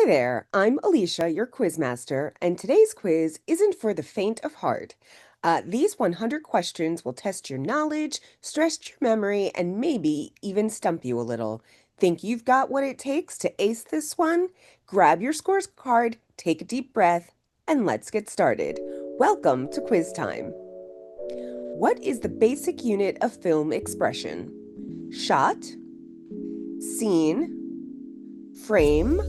there, I'm Alicia, your quizmaster, and today's quiz isn't for the faint of heart. These 100 questions will test your knowledge, stretch your memory, and maybe even stump you a little. Think you've got what it takes to ace this one? Grab your scores card, take a deep breath, and let's get started. Welcome to Quiz Time. What is the basic unit of film expression? Shot, scene, frame,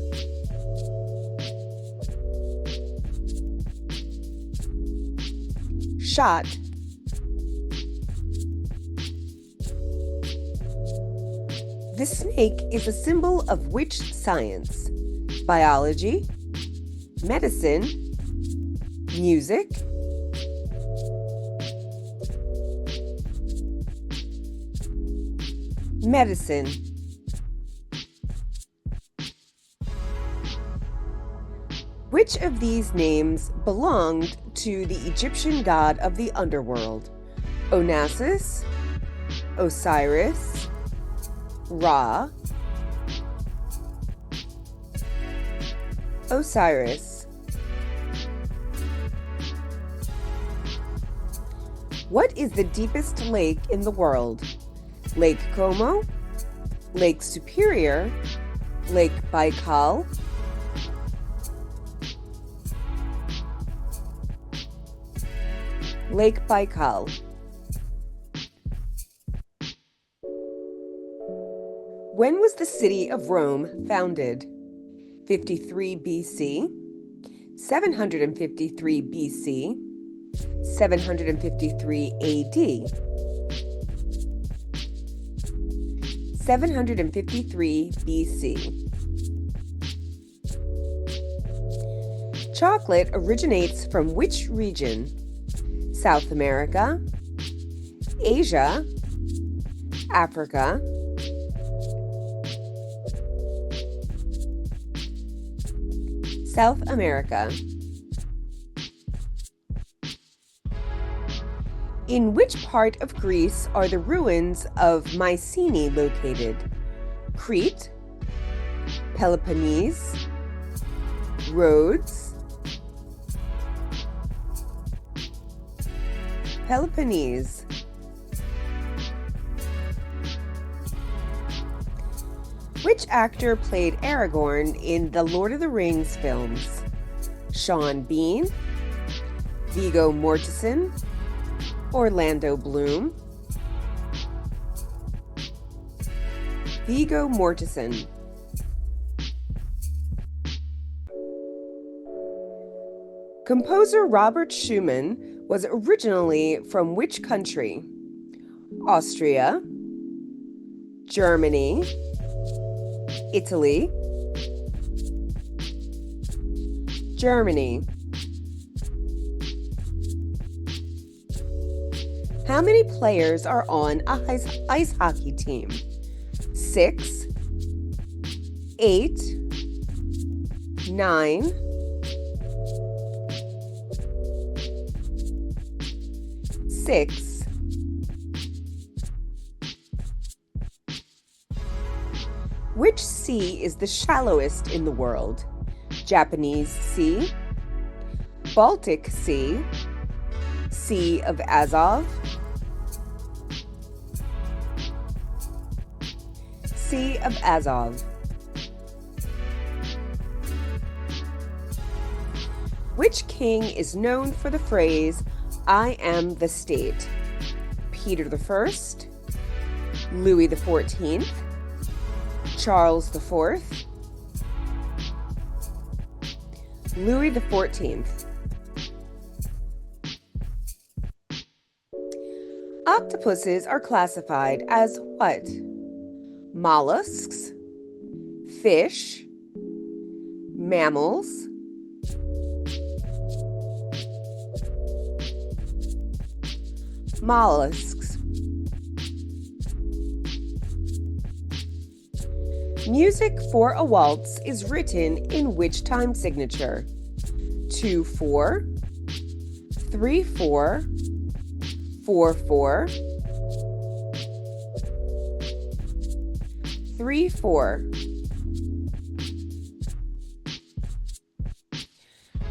shot, the snake is a symbol of which science? Biology, medicine, music, medicine. Which of these names belonged to the Egyptian god of the underworld? Onassis, Osiris, Ra, Osiris. What is the deepest lake in the world? Lake Como, Lake Superior, Lake Baikal, Lake Baikal. When was the city of Rome founded? 53 BC, 753 BC, 753 AD, 753 BC. Chocolate originates from which region? South America, Asia, Africa, South America. In which part of Greece are the ruins of Mycenae located? Crete, Peloponnese, Rhodes, Peloponnese. Which actor played Aragorn in the Lord of the Rings films? Sean Bean, Viggo Mortensen, Orlando Bloom, Viggo Mortensen. Composer Robert Schumann was originally from which country? Austria, Germany, Italy, Germany. How many players are on a ice hockey team? 6, 8, 9, 6. Which sea is the shallowest in the world? Japanese Sea, Baltic Sea, Sea of Azov, Sea of Azov. Which king is known for the phrase, "I am the state"? Peter I, Louis XIV, Charles IV, Louis XIV. Octopuses are classified as what? Mollusks, fish, mammals, mollusks. Music for a waltz is written in which time signature? 2/4, 3/4, 4/4, 3/4.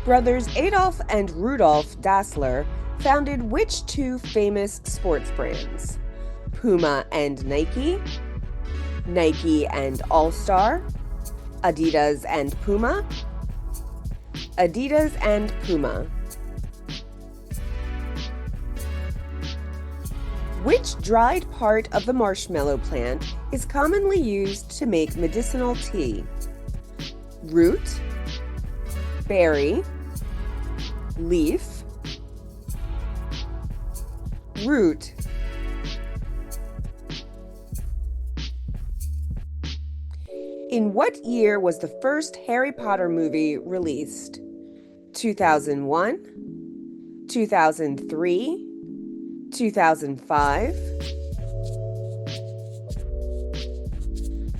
Brothers Adolf and Rudolf Dassler founded which two famous sports brands? Puma and Nike, Nike and All-Star, Adidas and Puma, Adidas and Puma. Which dried part of the marshmallow plant is commonly used to make medicinal tea? Root, berry, leaf, root. In what year was the first Harry Potter movie released? 2001, 2003, 2005,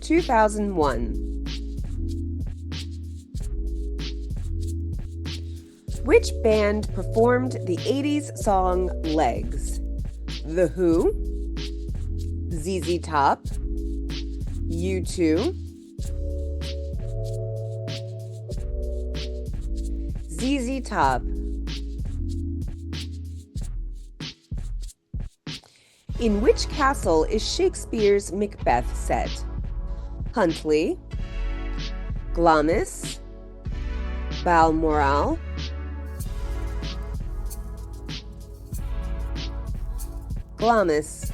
2001. Which band performed the 80s song Legs? The Who, ZZ Top, U2, ZZ Top. In which castle is Shakespeare's Macbeth set? Huntly, Glamis, Balmoral, Glamis.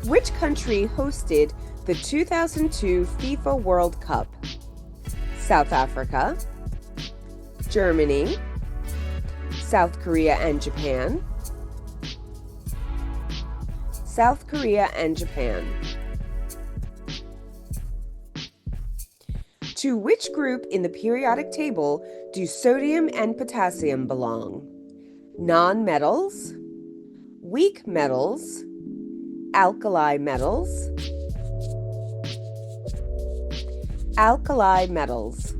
Which country hosted the 2002 FIFA World Cup? South Africa, Germany, South Korea and Japan, South Korea and Japan. To which group in the periodic table do sodium and potassium belong? Non-metals, weak metals, alkali metals, alkali metals.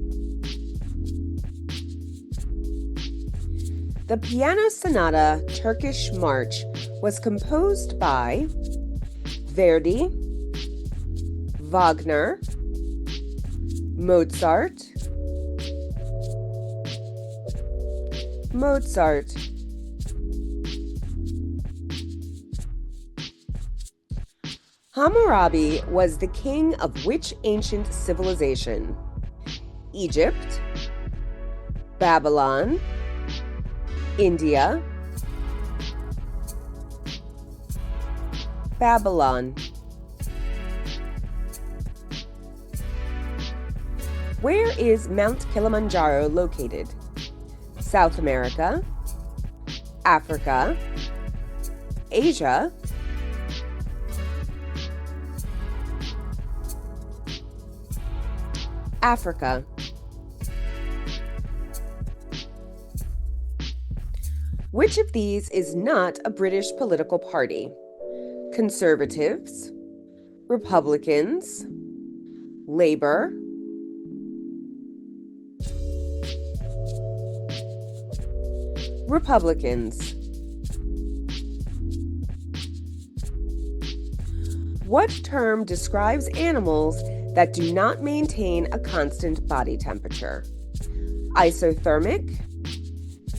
The Piano Sonata Turkish March was composed by Verdi, Wagner, Mozart, Mozart. Hammurabi was the king of which ancient civilization? Egypt, Babylon, India, Babylon. Where is Mount Kilimanjaro located? South America, Africa, Asia, Africa. Which of these is not a British political party? Conservatives, Republicans, Labour, Republicans. What term describes animals that do not maintain a constant body temperature? Isothermic,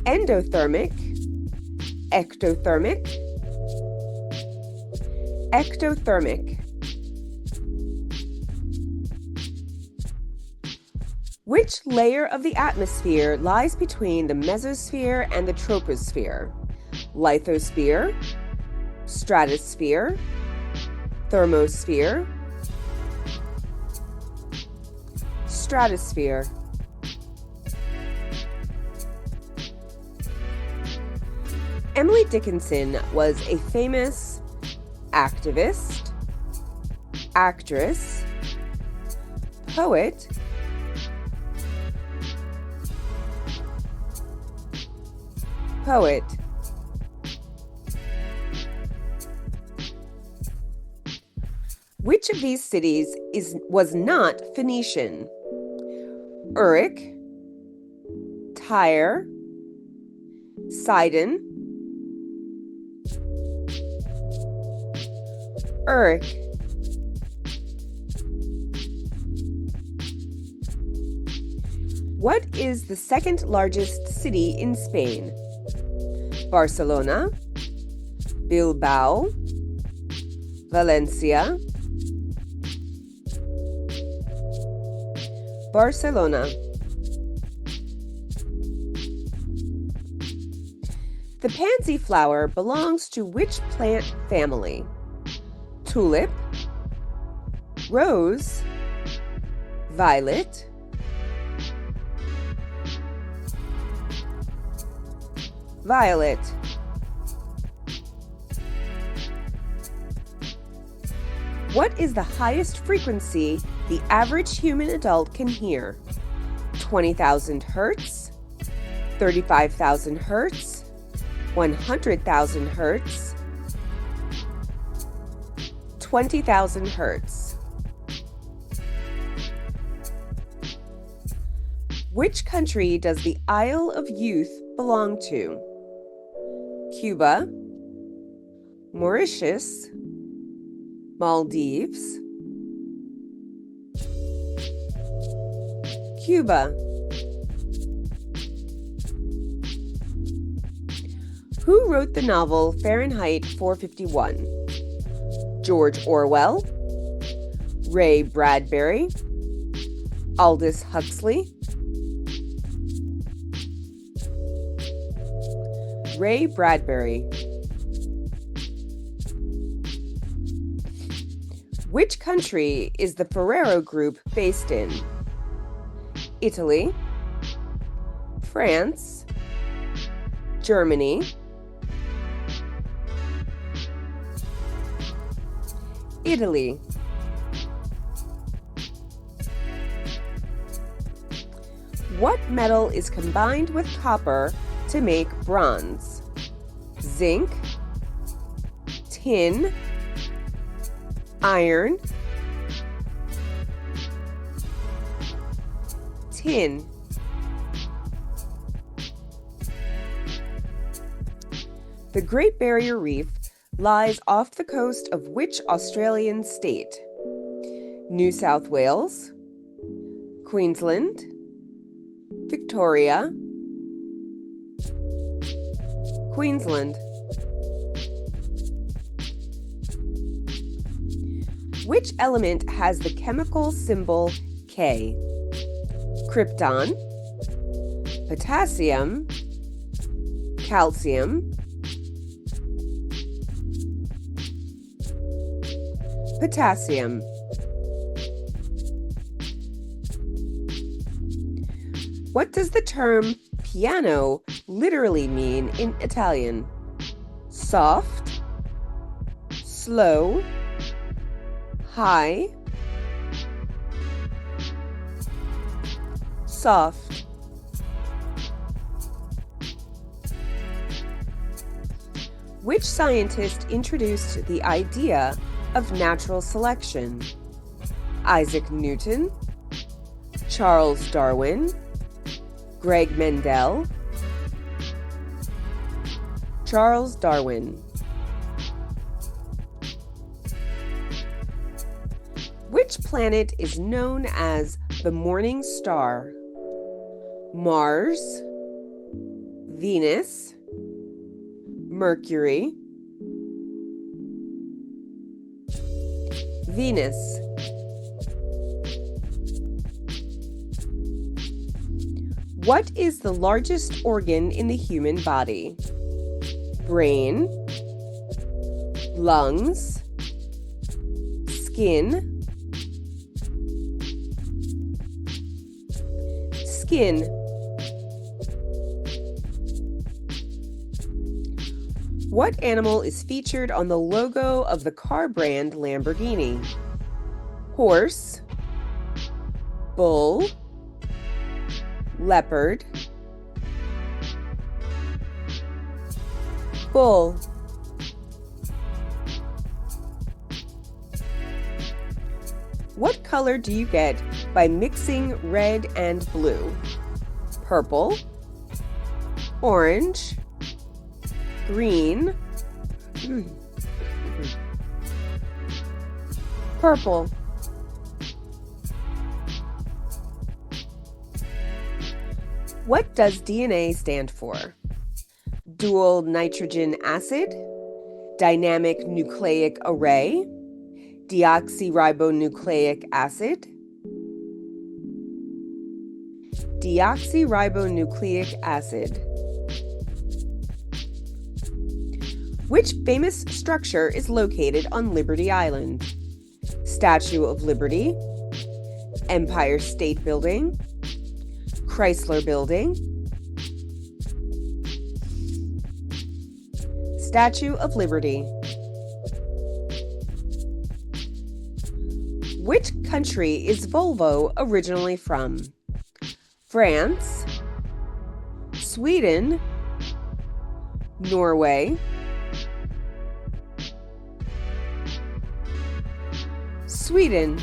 endothermic, ectothermic, ectothermic. Which layer of the atmosphere lies between the mesosphere and the troposphere? Lithosphere, stratosphere, thermosphere, stratosphere. Emily Dickinson was a famous activist, actress, poet, poet. Which of these cities was not Phoenician? Uruk, Tyre, Sidon, Uruk. What is the second largest city in Spain? Barcelona, Bilbao, Valencia, Barcelona. The pansy flower belongs to which plant family? Tulip, rose, violet, violet. What is the highest frequency the average human adult can hear? 20,000 hertz, 35,000 hertz, 100,000 hertz, 20,000 hertz. Which country does the Isle of Youth belong to? Cuba, Mauritius, Maldives, Cuba. Who wrote the novel Fahrenheit 451? George Orwell, Ray Bradbury, Aldous Huxley, Ray Bradbury. Which country is the Ferrero Group based in? Italy, France, Germany, Italy. What metal is combined with copper to make bronze? Zinc, tin, iron, tin. The Great Barrier Reef lies off the coast of which Australian state? New South Wales, Queensland, Victoria, Queensland. Which element has the chemical symbol K? Krypton, potassium, calcium, potassium. What does the term piano literally mean in Italian? Soft, slow, high, soft. Which scientist introduced the idea of natural selection? Isaac Newton, Charles Darwin, Greg Mendel, Charles Darwin. Which planet is known as the morning star? Mars, Venus, Mercury, Venus. What is the largest organ in the human body? Brain, lungs, skin, skin. What animal is featured on the logo of the car brand Lamborghini? Horse, bull, leopard, bull. What color do you get by mixing red and blue? Purple, orange, green, purple. What does DNA stand for? Dual nitrogen acid, dynamic nucleic array, deoxyribonucleic acid, deoxyribonucleic acid. Which famous structure is located on Liberty Island? Statue of Liberty, Empire State Building, Chrysler Building, Statue of Liberty. Which country is Volvo originally from? France, Sweden, Norway, Sweden.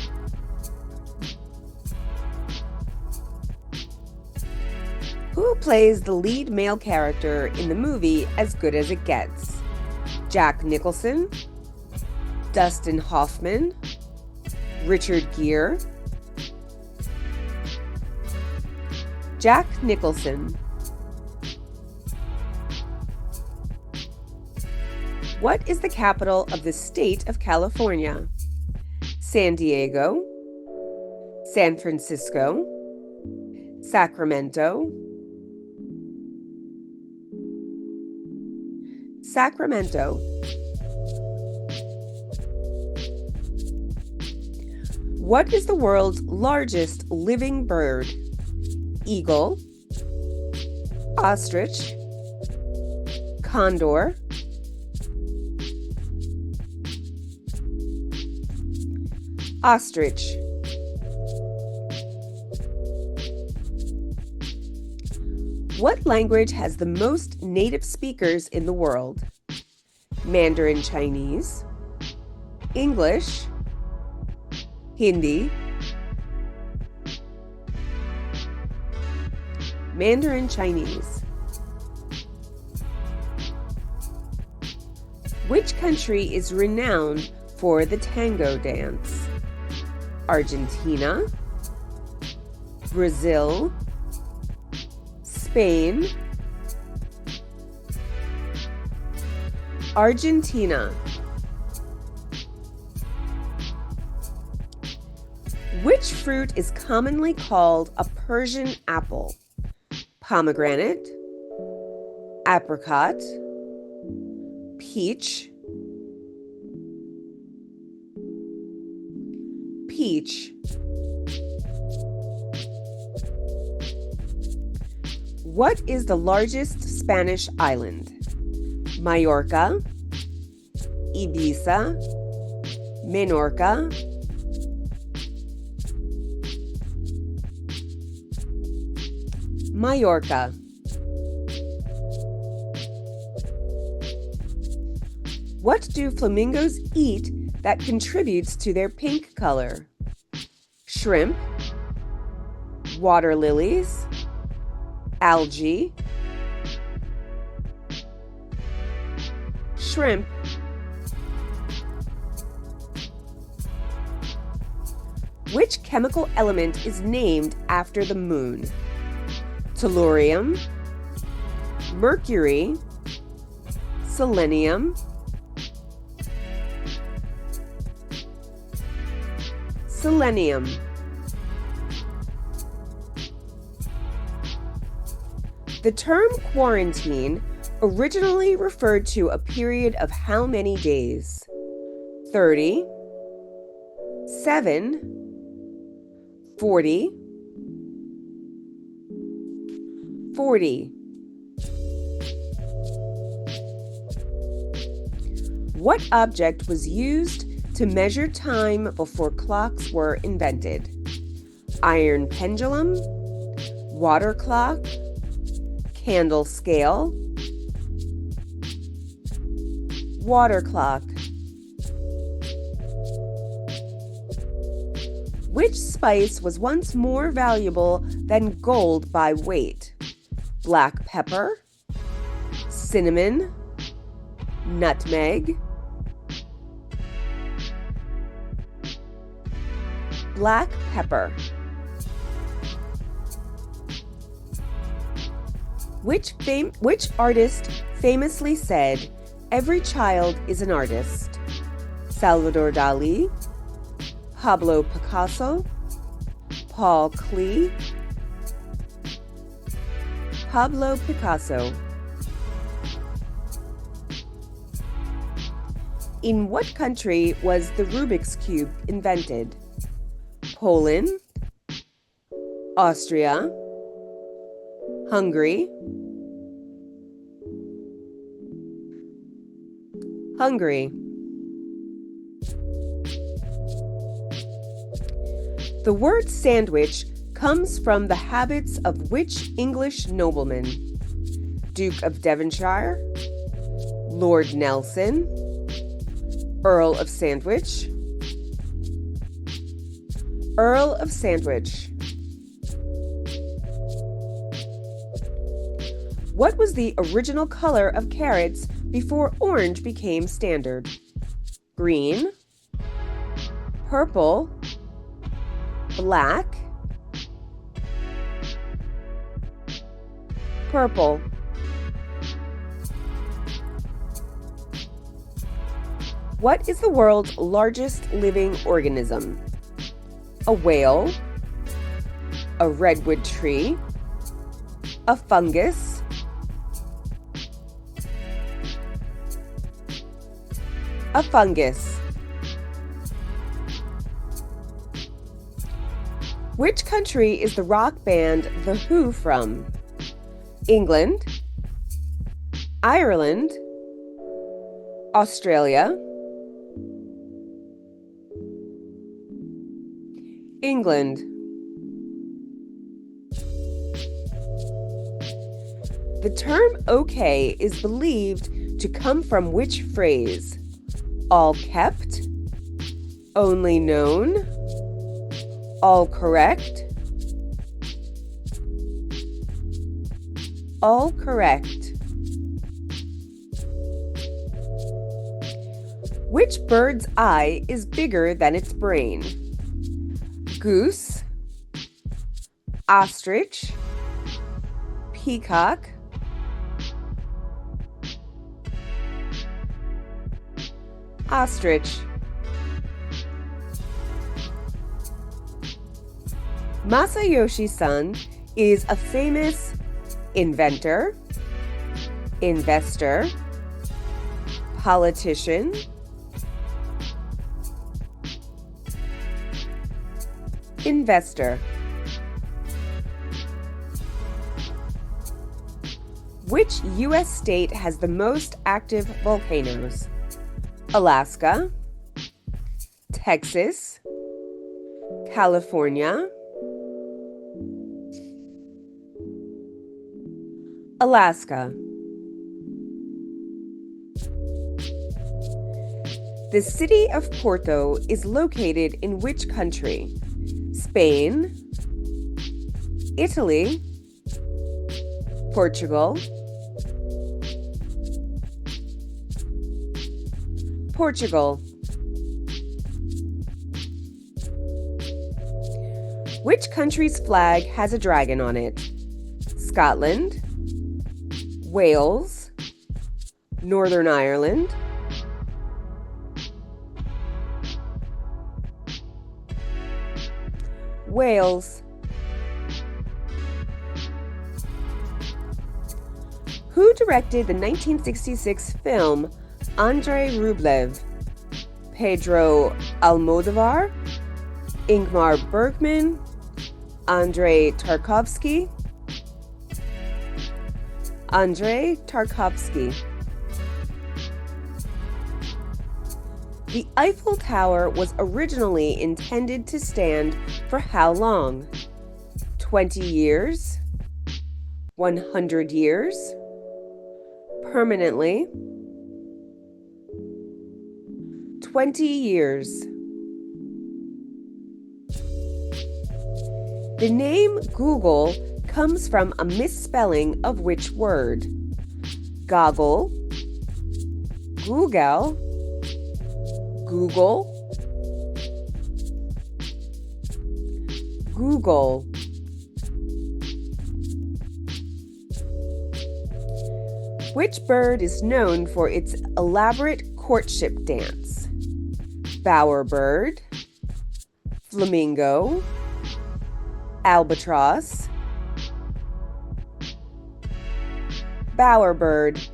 Who plays the lead male character in the movie As Good as It Gets? Jack Nicholson, Dustin Hoffman, Richard Gere, Jack Nicholson. What is the capital of the state of California? San Diego, San Francisco, Sacramento, Sacramento. What is the world's largest living bird? Eagle, ostrich, condor, ostrich. What language has the most native speakers in the world? Mandarin Chinese, English, Hindi, Mandarin Chinese. Which country is renowned for the tango dance? Argentina, Brazil, Spain, Argentina. Which fruit is commonly called a Persian apple? Pomegranate, apricot, peach, peach. What is the largest Spanish island? Mallorca, Ibiza, Menorca, Mallorca. What do flamingos eat that contributes to their pink color? Shrimp, water lilies, algae, shrimp. Which chemical element is named after the moon? Tellurium, mercury, selenium, selenium. The term quarantine originally referred to a period of how many days? 30, 7, 40, 40. What object was used to measure time before clocks were invented? Iron pendulum, water clock, candle scale, water clock. Which spice was once more valuable than gold by weight? Black pepper, cinnamon, nutmeg, black pepper. Which artist famously said, "Every child is an artist"? Salvador Dali, Pablo Picasso, Paul Klee, Pablo Picasso. In what country was the Rubik's Cube invented? Poland, Austria, Hungary, Hungary. The word sandwich comes from the habits of which English nobleman? Duke of Devonshire, Lord Nelson, Earl of Sandwich, Earl of Sandwich. What was the original color of carrots before orange became standard? Green, purple, black, purple. What is the world's largest living organism? A whale, a redwood tree, a fungus, a fungus. Which country is the rock band The Who from? England, Ireland, Australia, England. The term okay is believed to come from which phrase? All kept, only known, all correct, all correct. Which bird's eye is bigger than its brain? Goose, ostrich, peacock, ostrich. Masayoshi Son is a famous inventor, investor, politician, investor. Which U.S. state has the most active volcanoes? Alaska, Texas, California, Alaska. The city of Porto is located in which country? Spain, Italy, Portugal, Portugal. Which country's flag has a dragon on it? Scotland, Wales, Northern Ireland, Wales. Who directed the 1966 film Andrei Rublev? Pedro Almodovar, Ingmar Bergman, Andrei Tarkovsky, Andrei Tarkovsky. The Eiffel Tower was originally intended to stand for how long? 20 years? 100 years? Permanently? 20 years. The name Google comes from a misspelling of which word? Goggle, Google, Google, Google. Which bird is known for its elaborate courtship dance? Bowerbird, flamingo, albatross, bowerbird.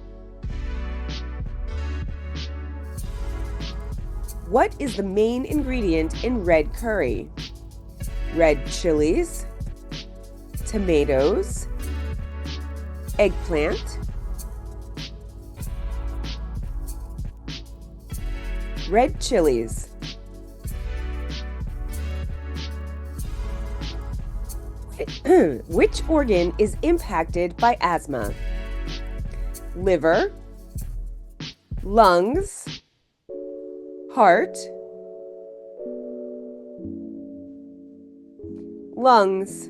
What is the main ingredient in red curry? Red chilies, tomatoes, eggplant, red chilies. Which organ is impacted by asthma? Liver, lungs, heart, lungs.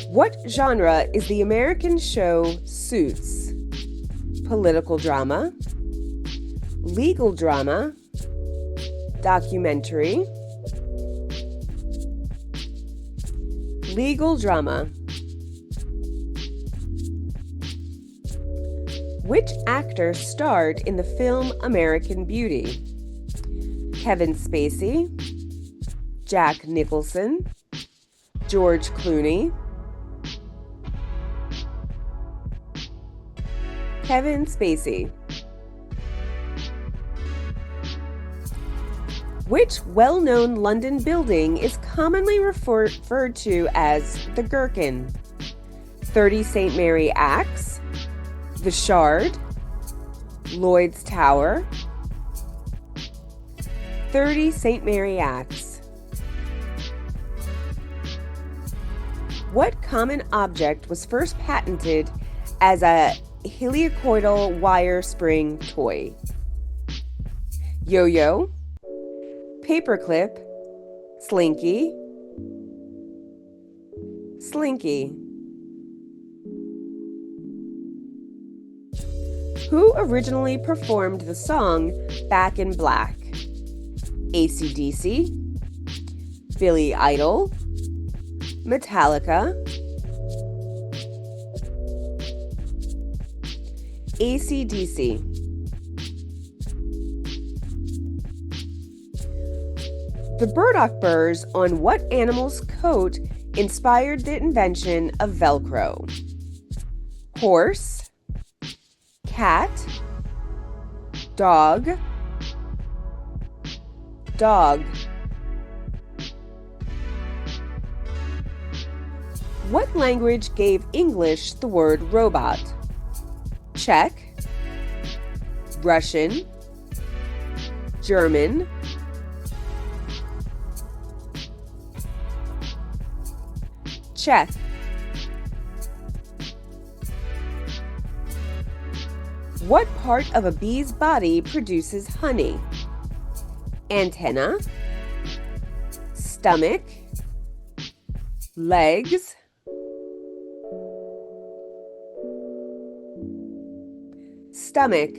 What genre is the American show Suits? Political drama, legal drama, documentary, legal drama. Which actor starred in the film American Beauty? Kevin Spacey, Jack Nicholson, George Clooney, Kevin Spacey. Which well-known London building is commonly referred to as the Gherkin? 30 St. Mary Axe, the Shard, Lloyd's Tower, 30 St. Mary Axe. What common object was first patented as a helicoidal wire spring toy? Yo-yo, paperclip, slinky, slinky. Who originally performed the song Back in Black? AC/DC, Billy Idol, Metallica, AC/DC. The burdock burrs on what animal's coat inspired the invention of Velcro? Horse, cat, dog, dog. What language gave English the word robot? Czech, Russian, German, Czech. What part of a bee's body produces honey? Antenna, stomach, legs, stomach.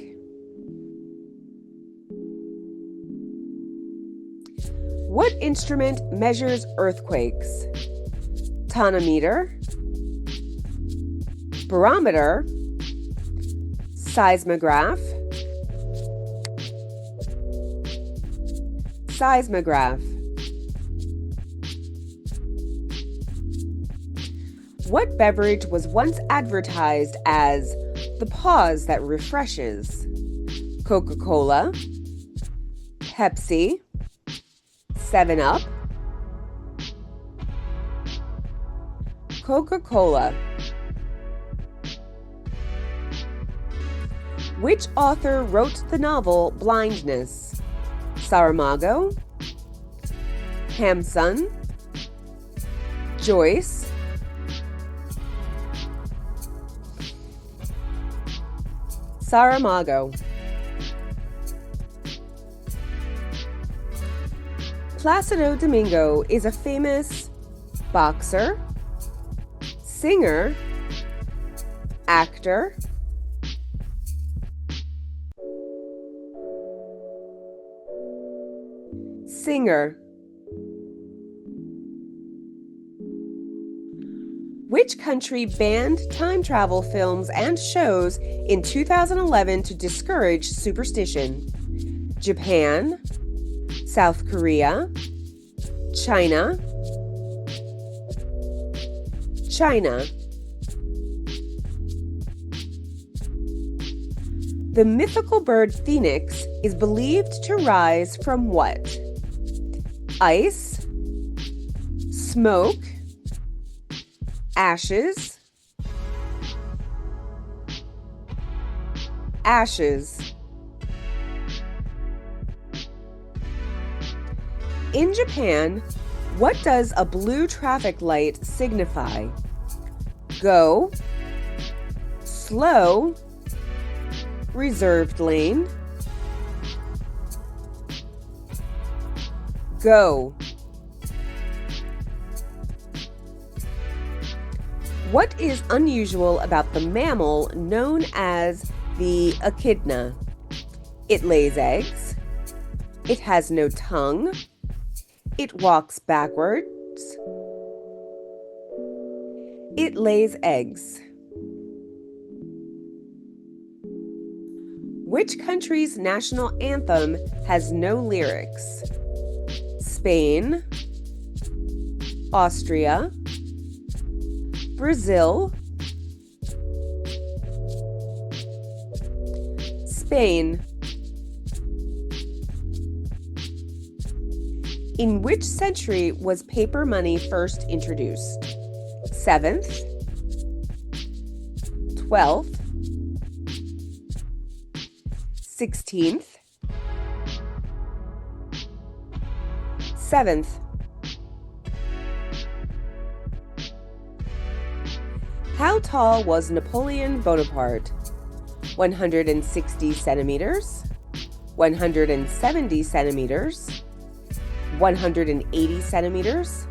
What instrument measures earthquakes? Tonometer, barometer, seismograph, seismograph. What beverage was once advertised as the pause that refreshes? Coca-Cola, Pepsi, 7-Up, Coca-Cola. Which author wrote the novel Blindness? Saramago, Hamsun, Joyce, Saramago. Placido Domingo is a famous boxer, singer, actor, singer. Which country banned time travel films and shows in 2011 to discourage superstition? Japan, South Korea, China, China. The mythical bird phoenix is believed to rise from what? Ice, smoke, ashes, ashes. In Japan, what does a blue traffic light signify? Go, slow, reserved lane, go. What is unusual about the mammal known as the echidna? It lays eggs. It has no tongue. It walks backwards. It lays eggs. Which country's national anthem has no lyrics? Spain, Austria, Brazil, Spain. In which century was paper money first introduced? 7th, 12th, 16th, 7th. How tall was Napoleon Bonaparte? 160 centimeters, 170 centimeters, 180 centimeters,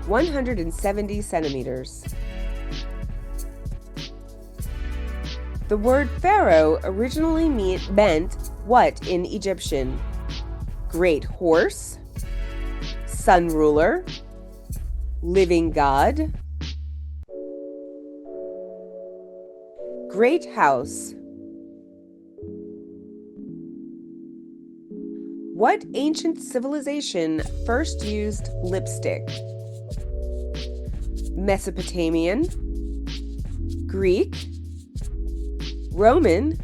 170 centimeters. The word pharaoh originally meant what in Egyptian? Great horse, sun ruler, living god, great house. What ancient civilization first used lipstick? Mesopotamian, Greek, Roman,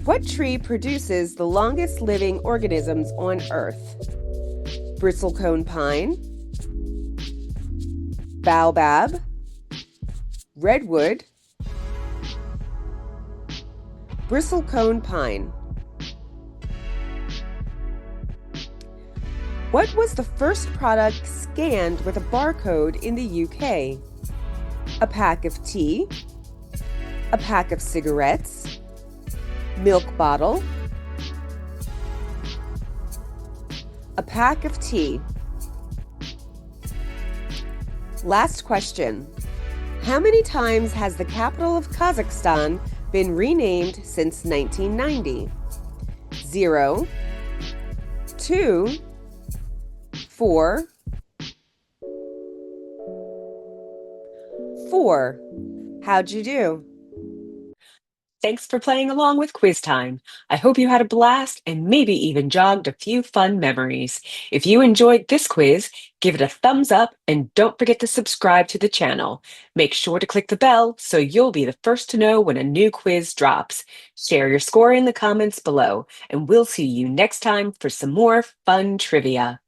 what tree produces the longest living organisms on Earth? Bristlecone pine, baobab, redwood, bristlecone pine. What was the first product scanned with a barcode in the UK? A pack of tea, a pack of cigarettes, milk bottle, a pack of tea. Last question. How many times has the capital of Kazakhstan been renamed since 1990? 0, 2, 4, 4. How'd you do? Thanks for playing along with Quiz Time. I hope you had a blast and maybe even jogged a few fun memories. If you enjoyed this quiz, give it a thumbs up and don't forget to subscribe to the channel. Make sure to click the bell so you'll be the first to know when a new quiz drops. Share your score in the comments below, and we'll see you next time for some more fun trivia.